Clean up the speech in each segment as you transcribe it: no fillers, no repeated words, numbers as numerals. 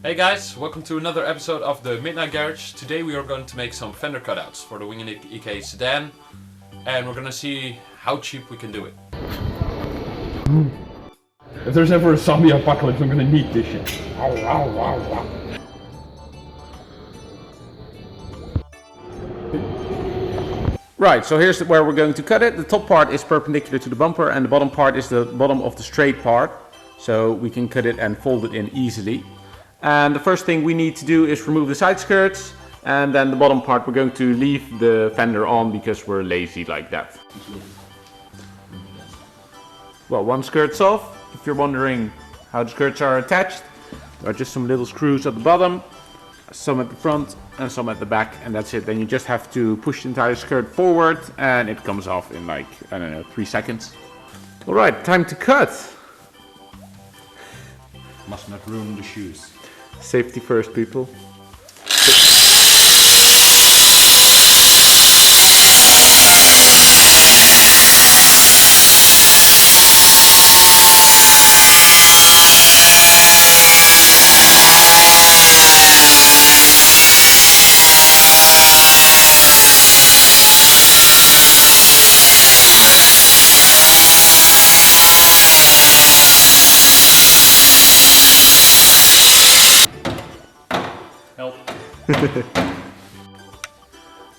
Hey guys, welcome to another episode of the Midnight Garage. Today we are going to make some fender cutouts for the Wing & EK sedan, and we're gonna see how cheap we can do it. If there's ever a zombie apocalypse, I'm gonna need this shit. Right, so here's where we're going to cut it. The top part is perpendicular to the bumper and the bottom part is the bottom of the straight part. So we can cut it and fold it in easily. And the first thing we need to do is remove the side skirts, and then the bottom part we're going to leave the fender on because we're lazy like that. Well, one skirt's off. If you're wondering how the skirts are attached, there are just some little screws at the bottom, some at the front and some at the back, and that's it. Then you just have to push the entire skirt forward and it comes off in like, I don't know, 3 seconds. Alright, time to cut. Must not ruin the shoes. Safety first, people.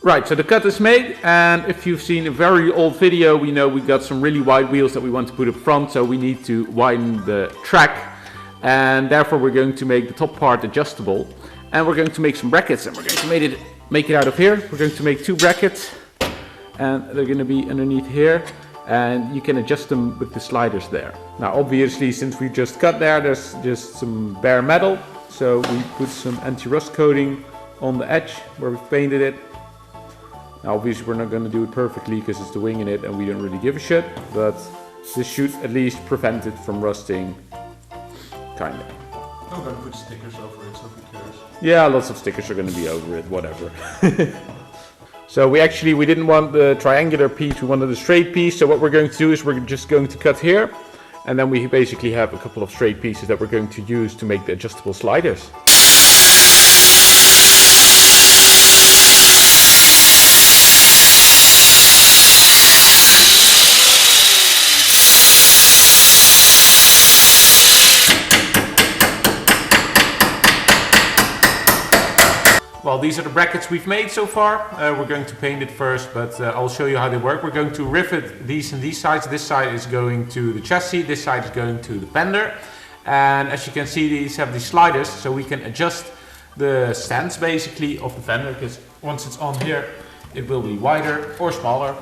Right, so the cut is made, and if you've seen a very old video, we know we got some really wide wheels that we want to put up front, so we need to widen the track, and therefore we're going to make the top part adjustable, and we're going to make some brackets, and we're going to make it out of here. We're going to make 2 brackets, and they're going to be underneath here, and you can adjust them with the sliders there. Now obviously, since we just cut there, there's just some bare metal, so we put some anti-rust coating on the edge where we've painted it. Now obviously we're not going to do it perfectly because it's the wing in it and we don't really give a shit, but this should at least prevent it from rusting, kinda. I'm going to put stickers over it so who cares. Yeah, lots of stickers are going to be over it, whatever. So we didn't want the triangular piece, we wanted a straight piece, so what we're going to do is we're just going to cut here, and then we basically have a couple of straight pieces that we're going to use to make the adjustable sliders. Well, these are the brackets we've made so far. We're going to paint it first, but I'll show you how they work. We're going to rivet these and these sides. This side is going to the chassis, this side is going to the fender. And as you can see, these have these sliders, so we can adjust the stance basically of the fender, because once it's on here, it will be wider or smaller.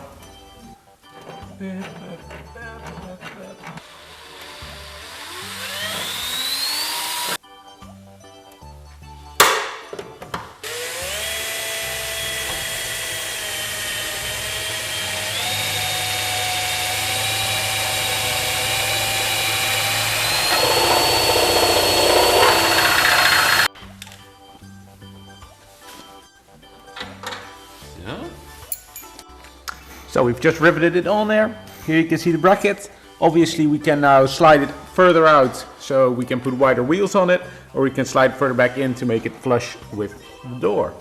So we've just riveted it on there. Here you can see the bracket. Obviously we can now slide it further out so we can put wider wheels on it, or we can slide further back in to make it flush with the door.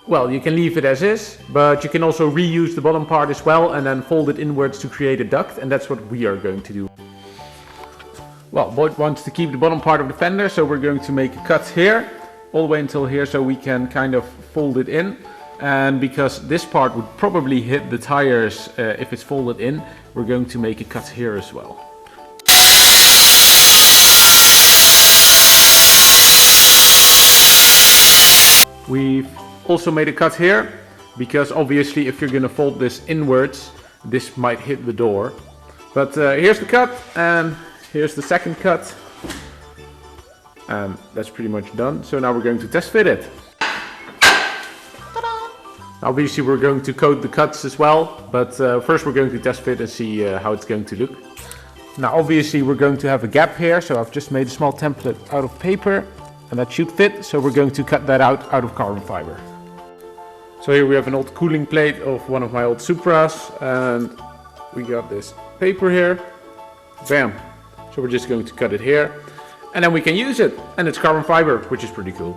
Well, you can leave it as is, but you can also reuse the bottom part as well and then fold it inwards to create a duct, and that's what we are going to do. Well, Boyd wants to keep the bottom part of the fender, so we're going to make a cut here, all the way until here, so we can kind of fold it in. And because this part would probably hit the tires if it's folded in, we're going to make a cut here as well. We've also made a cut here, because obviously if you're going to fold this inwards, this might hit the door. But here's the cut, and here's the second cut. And that's pretty much done. So now we're going to test fit it. Obviously we're going to coat the cuts as well, but first we're going to test fit and see how it's going to look. Now obviously we're going to have a gap here, so I've just made a small template out of paper, and that should fit, so we're going to cut that out of carbon fiber. So here we have an old cooling plate of one of my old Supras, and we got this paper here. Bam! So we're just going to cut it here. and then we can use it. And it's carbon fiber, which is pretty cool.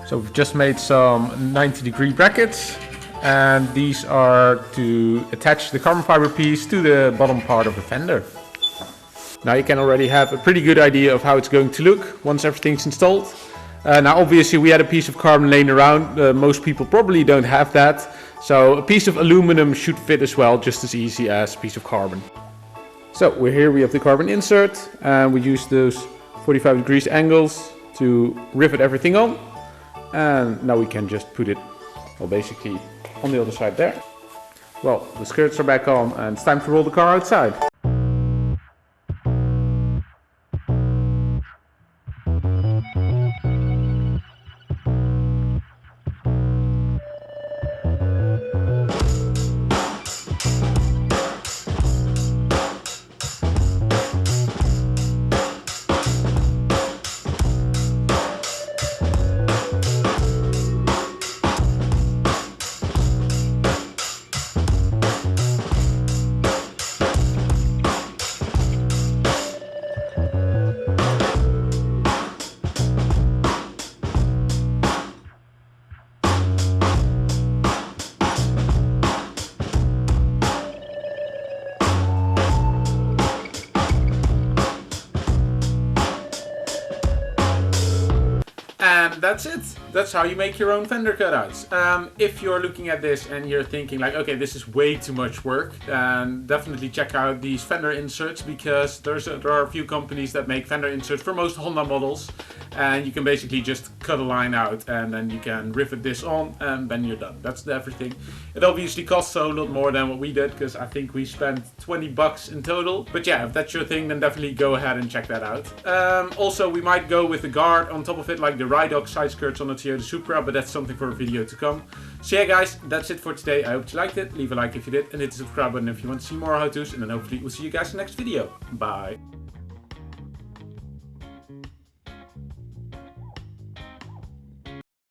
So we've just made some 90-degree brackets, and these are to attach the carbon fiber piece to the bottom part of the fender. Now you can already have a pretty good idea of how it's going to look once everything's installed. Now obviously we had a piece of carbon laying around, most people probably don't have that. So a piece of aluminum should fit as well, just as easy as a piece of carbon. So we're here, we have the carbon insert, and we use those 45 degrees angles to rivet everything on. And now we can just put it, well, basically on the other side there. Well, the skirts are back on and it's time to roll the car outside. And that's it. That's how you make your own fender cutouts. If you're looking at this and you're thinking like, okay, this is way too much work, then definitely check out these fender inserts, because there are a few companies that make fender inserts for most Honda models, and you can basically just cut a line out and then you can rivet this on and then you're done. That's everything. It obviously costs a lot more than what we did, because I think we spent 20 bucks in total. But yeah, if that's your thing, then definitely go ahead and check that out. Also, we might go with the guard on top of it, like the Rydok side skirts on the Toyota Supra, but that's something for a video to come. So yeah guys, that's it for today. I hope you liked it. Leave a like if you did, and hit the subscribe button if you want to see more how-tos, and then hopefully we'll see you guys in the next video. Bye.